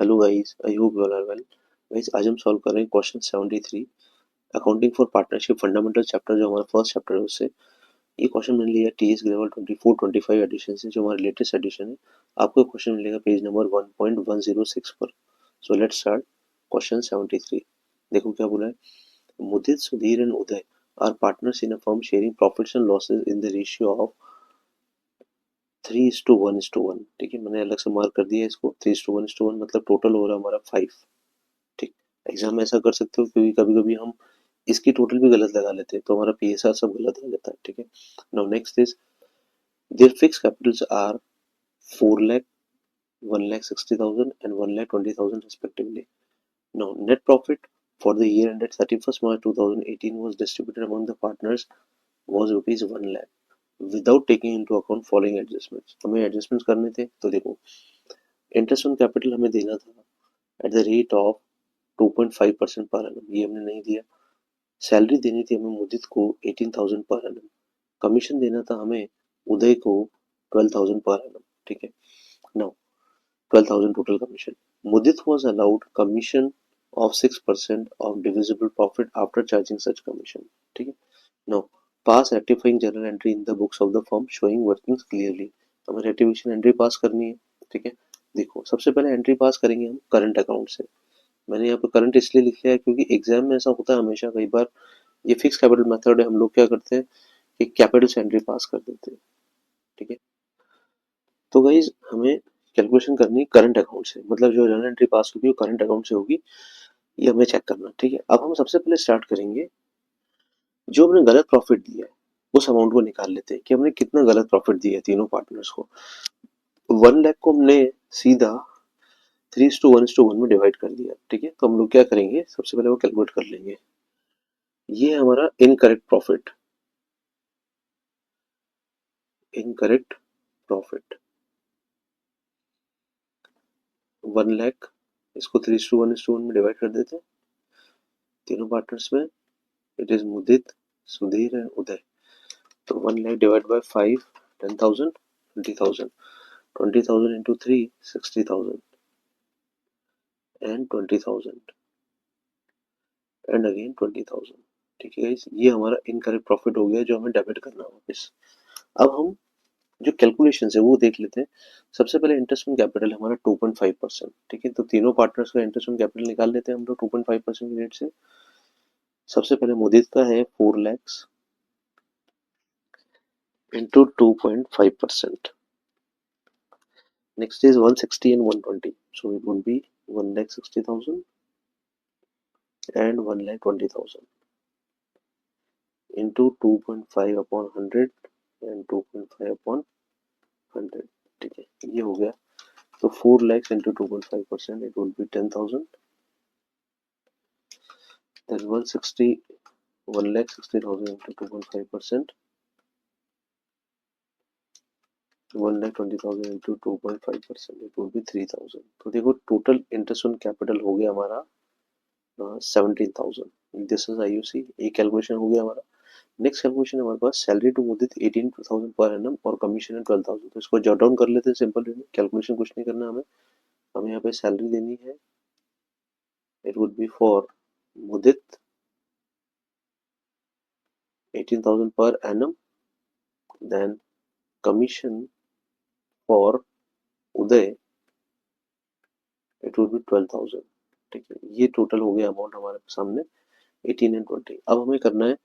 Hello guys, I hope you all are well. Guys, आज हम solve कर रहे हैं question 73 accounting for partnership fundamental chapter, जो हमारा फर्स्ट चैप्टर है उससे। ये क्वेश्चन मैंने लिया टीएस ग्रेवल 24-25 एडिशन से, जो हमारा लेटेस्ट एडिशन है। आपको क्वेश्चन मिलेगा पेज नंबर 1.106 पर। So let's start question 73। देखो क्या बोला है। Mudit, Sudhir and Uday are partners in a firm sharing profits and losses in the ratio of 3:1:1। ठीक है, मैंने अलग से मार्क कर दिया इसको। 3:1:1 मतलब टोटल हो रहा है हमारा 5। ठीक। एग्जाम में ऐसा कर सकते हो क्योंकि कभी कभी हम इसकी टोटल भी गलत लगा लेते हैं, तो हमारा पीएसआर सब गलत आ जाता है। ठीक है। Now next is their fixed capitals are 4 lakh, 1,60,000 and 1,20,000 respectively. Now net profit for the year ended 31st March 2018 was distributed among the partners was rupees 1 lakh without taking into account following adjustments. हमें adjustments करने थे, तो देखो interest on capital हमें देना था at the rate of 2.5% per annum, ये हमने नहीं दिया। सैलरी देनी थी हमें मुदित को 18,000 पर एनम। कमीशन देना था हमें उदय को 12,000 पर एनम। ठीक है। Now 12,000 total commission. Mudit was allowed commission of 6% of divisible profit after charging such commission. ठीक है। Now pass rectifying journal entry in the books of the firm showing workings clearly. हमें rectification entry पास करनी है। ठीक है। देखो सबसे पहले एंट्री पास करेंगे हम करंट अकाउंट से। मैंने यहाँ पे करंट इसलिए लिख लिया है क्योंकि एग्जाम में ऐसा होता है हमेशा, कई बार ये फिक्स कैपिटल मेथड है, हम लोग क्या करते हैं कि कैपिटल से एंट्री पास कर देते हैं। ठीक है। तो गाइज हमें कैलकुलेशन करनी है करंट अकाउंट से, मतलब जो जर्नल एंट्री पास होगी वो करंट अकाउंट से होगी, ये हमें चेक करना। ठीक है। अब हम सबसे पहले स्टार्ट करेंगे, जो हमने गलत प्रॉफिट दिया है उस अमाउंट को निकाल लेते हैं कि हमने कितना गलत प्रॉफिट दिया है तीनों पार्टनर्स को। 1 लाख को हमने सीधा 3:1:1 में डिवाइड कर दिया। ठीक है। तो हम लोग क्या करेंगे, सबसे पहले वो कैलकुलेट कर लेंगे। ये हमारा incorrect profit, incorrect profit 1 lakh, इसको 3:1:1 में डिवाइड कर देते हैं तीनों पार्टनर्स में। It is Mudit, Sudhir and Uday. तो 1 lakh divide by 5, 10,000, 20,000, 20,000 into 3, 60,000 and 20,000 and again 20,000। ठीक है गाइस, ये हमारा इनकरेक्ट प्रॉफिट हो गया जो हमें डेबिट करना है वापस। अब हम जो कैलकुलेशन है वो देख लेते हैं। सबसे पहले इंटरेस्ट ऑन कैपिटल हमारा 2.5%। ठीक है। तो तीनों पार्टनर्स का इंटरेस्ट ऑन कैपिटल निकाल लेते हैं हम लोग 2.5% की रेट से। सबसे पहले मुदित का है 4 lakhs into 2.5%. Next is 160 and 120. So it would be 1,60,000 and 1,20,000 into 2.5 upon 100 and 2.5 upon 100. ठीक है, ये हो गया। तो 4 lakhs into 2.5%, it would be 10,000. Then 1,60,000 into 2.5%, 1,20,000 into 2.5%, it would be 3,000. तो देखो टोटल इंटरेस्ट ऑन कैपिटल हो गया हमारा 17,000। This is IUC. ये कैलकुलेशन हो गया हमारा। नेक्स्ट कैलकुलेशन हमारे पास salary to Mudit 18,000 per annum और कमीशन है 12,000। तो इसको जॉट डाउन कर लेते हैं सिंपल। कैलकुलेशन कुछ नहीं करना हमें। हमें यहाँ पे सैलरी देनी है, it would be for Mudit 18,000 per annum, then commission for Uday it would be 12,000। ठीक है, ये टोटल हो गया अमाउंट हमारे सामने 18 एंड 20। अब हमें करना है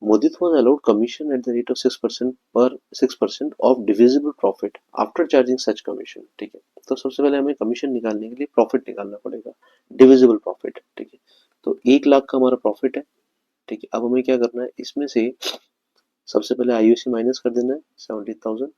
Mudit was allowed commission at the rate of 6% of divisible profit after charging such commission. ठीक है। तो सबसे पहले हमें कमीशन निकालने के लिए प्रॉफिट निकालना पड़ेगा, डिविजिबल प्रॉफिट। ठीक है। तो 1 लाख का हमारा प्रॉफिट है। ठीक है। अब हमें क्या करना है, इसमें से सबसे पहले आईयूसी माइनस कर देना है 17,000,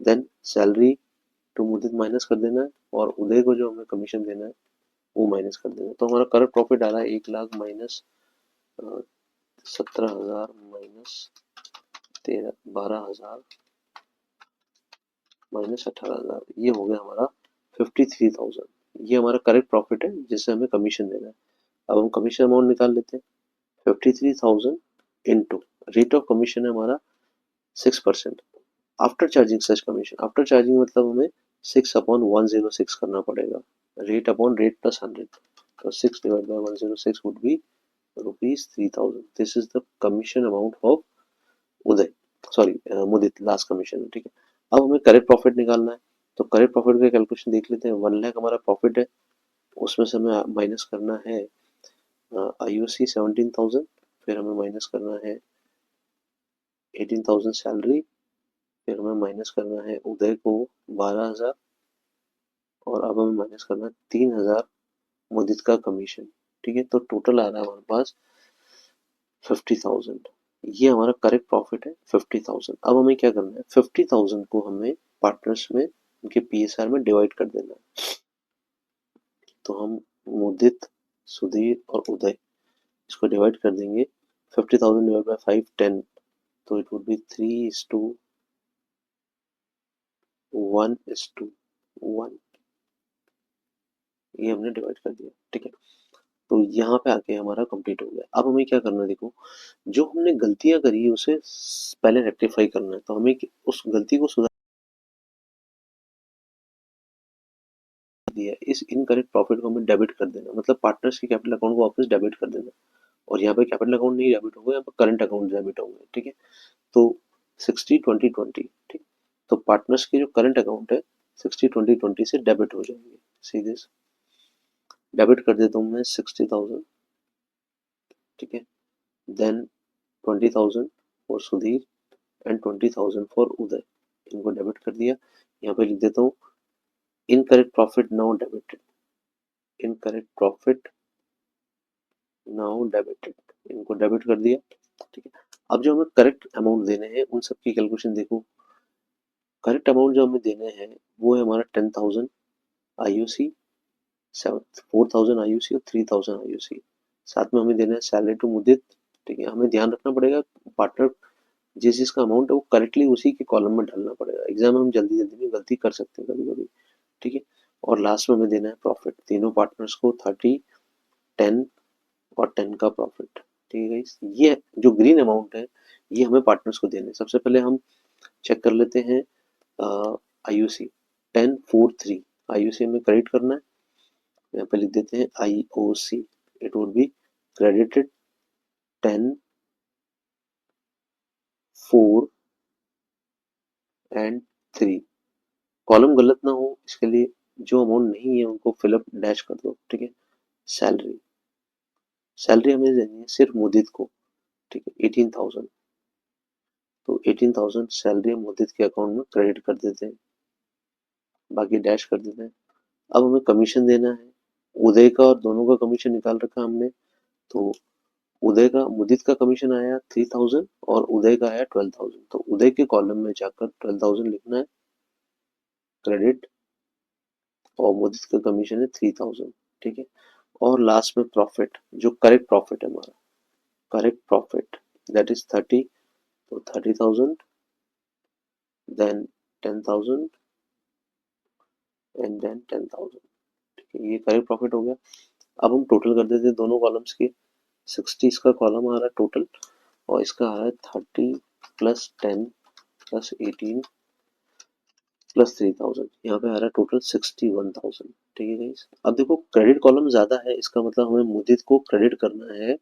then salary to Mudit minus कर देना है, और उदय को जो हमें कमीशन देना है वो माइनस कर देना है। तो हमारा करंट प्रॉफिट आ रहा है 1 लाख माइनस 17,000 माइनस 12,000 माइनस 18,000, ये हो गया हमारा 53,000। ये हमारा करेक्ट प्रॉफिट है जिससे हमें कमीशन देना है। अब हम कमीशन अमाउंट निकाल लेते हैं। 53,000 इंटू रेट ऑफ कमीशन है हमारा 6%। आफ्टर चार्जिंग सच कमीशन, आफ्टर चार्जिंग मतलब हमें 6/106 करना पड़ेगा। rate upon rate plus 100. So 6 divided by 106 would be rupees 3000. This is the commission amount of Uday, sorry Mudit, last commission, ठीक है। अब हमें करेक्ट प्रॉफिट निकालना है, तो करेक्ट प्रॉफिट का कैलकुलेशन देख लेते हैं। 1 लाख हमारा प्रॉफिट है, उसमें से हमें माइनस करना है आईओसी 17,000, फिर हमें माइनस करना है 18,000 सैलरी, फिर हमें माइनस करना है उदय को 12,000, और अब हमें माइनस करना है 3,000 मुदित का कमीशन, ठीक है। तो टोटल आ रहा है हमारे पास 50,000। ये हमारा करेक्ट प्रॉफिट है 50,000। अब हमें क्या करना है, 50,000 को हमें पार्टनर्स में उनके पीएसआर में डिवाइड कर देना है। तो हम मुदित, सुधीर और उदय इसको डिवाइड कर देंगे। 50,000 डिवाइड बाय 5 10, तो इट वुड बी 3:1:1। ये हमने डिवाइड कर दिया, ठीक है। तो यहाँ पे आके हमारा कंप्लीट हो गया। अब हमें क्या करना है, देखो जो हमने गलतियां करी है उसे पहले रेक्टिफाई करना है। तो हमें उस गलती को सुधार दिया, इस इनकरेक्ट प्रॉफिट को हमें डेबिट कर देना, मतलब पार्टनर्स के कैपिटल अकाउंट को वापस डेबिट कर देना। और यहाँ पे कैपिटल अकाउंट नहीं डेबिट होगा, यहाँ पे करंट अकाउंट डेबिट होंगे, ठीक है। तो 60-20-20, ठीक। तो पार्टनर्स के जो करंट अकाउंट है 60-20-20 से डेबिट हो जाएंगे, सीधे डेबिट कर देता हूँ मैं 60,000, ठीक है। Then 20,000 for Sudhir and 20,000 for Uday, इनको डेबिट कर दिया। यहाँ पे लिख देता हूँ incorrect profit now debited, incorrect profit now debited, इनको डेबिट कर दिया, ठीक है। अब जो हमें करेक्ट अमाउंट देने हैं उन सबकी कैलकुलेशन देखो। करेक्ट अमाउंट जो हमें देने हैं वो है हमारा 10,000 आईयूसी, 4,000 आईयूसी और 3,000 आईयूसी। साथ में हमें देना है सैलरी टू मुदित, ठीक है। हमें ध्यान रखना पड़ेगा पार्टनर जिस जिसका अमाउंट है वो करेक्टली उसी के कॉलम में डालना पड़ेगा। एग्जाम में हम जल्दी जल्दी में गलती कर सकते हैं कभी कभी, ठीक है। और लास्ट में हमें देना है प्रॉफिट, तीनों पार्टनर्स को 30, 10 और 10 का प्रॉफिट, ठीक है गाइस। ये जो ग्रीन अमाउंट है ये हमें पार्टनर्स को देने। सबसे पहले हम चेक कर लेते हैं आईयूसी 1043, आईयूसी में क्रेडिट करना है। यहाँ पे लिख देते हैं IOC, it would be credited 10, 4 and 3। Column गलत ना हो इसके लिए जो अमाउंट नहीं है उनको फिलअप डैश कर दो, ठीक है। सैलरी, सैलरी हमें देनी है सिर्फ मुदित को, ठीक है, 18,000। तो 18,000 सैलरी मुदित के अकाउंट में क्रेडिट कर देते हैं, बाकी डैश कर देते हैं। अब हमें कमीशन देना है। उदय का और दोनों का कमीशन निकाल रखा हमने। तो उदय का, मुदित का कमीशन आया 3,000 और उदय का आया 12,000। तो उदय के कॉलम में जाकर 12,000 लिखना है क्रेडिट, और मुदित का कमीशन है 3,000, ठीक है। और लास्ट में प्रॉफिट, जो करेक्ट प्रॉफिट है हमारा, करेक्ट प्रॉफिट दैट इज 30, तो 30,000, देन 10,000 एंड देन 10,000, ठीक है। ये करेक्ट प्रॉफिट हो गया। अब हम टोटल कर देते हैं दोनों कॉलम्स के। 60 इसका कॉलम आ रहा है टोटल, और इसका आ रहा है 30 प्लस 10 प्लस 18 प्लस 3,000, यहाँ पे आ रहा है टोटल 61,000, ठीक है गाइस। अब देखो क्रेडिट कॉलम ज्यादा है, इसका मतलब हमें मुदित को क्रेडिट करना है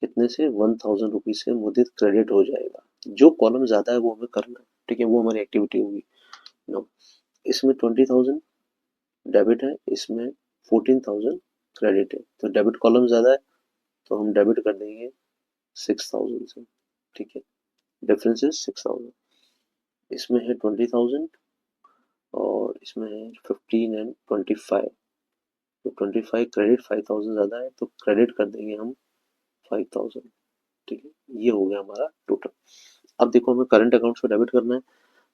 कितने से, 1,000 रुपीज से मुदित क्रेडिट हो जाएगा। जो कॉलम ज्यादा है वो हमें करना है, ठीक है, वो हमारी एक्टिविटी होगी। नो, इसमें 20,000 डेबिट है, इसमें 14,000 क्रेडिट है। तो डेबिट कॉलम ज्यादा है तो हम डेबिट कर देंगे 6,000 से, ठीक है। Difference is 6,000। इसमें है 20,000 और इसमें है 15 एंड 25। तो 25 क्रेडिट, 5,000 ज्यादा है तो क्रेडिट कर देंगे हम 5,000, ठीक है। ये हो गया हमारा टोटल। अब देखो हमें करंट अकाउंट्स को डेबिट करना है।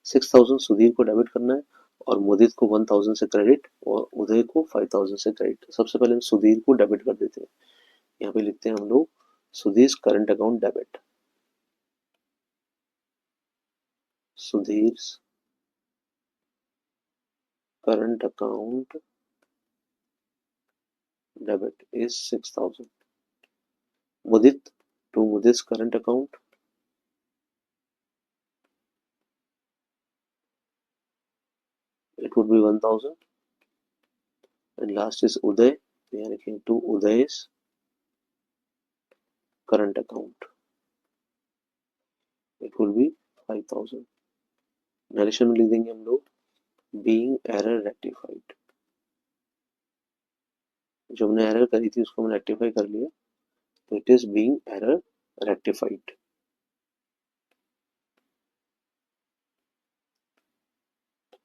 6,000 सुधीर को डेबिट करना है, और मुदित को 1,000 से क्रेडिट, और उदय को 5,000 से क्रेडिट। सबसे पहले हम सुधीर को डेबिट कर देते हैं। यहाँ पे लिखते हैं हम लोग Sudhir current account debit, Sudhir current account debit is 6,000. Mudit, to Mudit's current account, it would be 1,000, and last is Uday, तो यहाँ लिखेंगे to Uday current account, it will be 5000। Narration में लिख देंगे हम लोग बीइंग एरर रेक्टिफाइड, जो हमने एरर करी थी उसको हमने रेक्टिफाई कर लिया, तो it is being error rectified.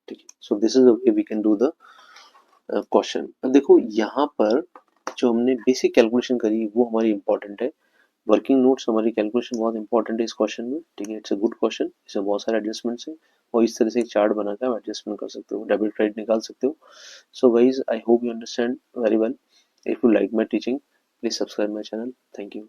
ठीक है, so this is the way we can do the question. देखो यहाँ पर जो हमने बेसिक कैलकुलेशन करी वो हमारी इंपॉर्टेंट है, वर्किंग नोट्स हमारी कैलकुलेशन बहुत इंपॉर्टेंट है इस क्वेश्चन में। ठीक है, इट्स अ गुड क्वेश्चन, इसमें बहुत सारे एडजस्टमेंट्स हैं और इस तरह से एक चार्ट बनाकर आप एडजस्टमेंट कर सकते हो, डेबिट क्रेडिट निकाल सकते हो। So guys I hope you understand very well. If you like my teaching please subscribe my channel. Thank you.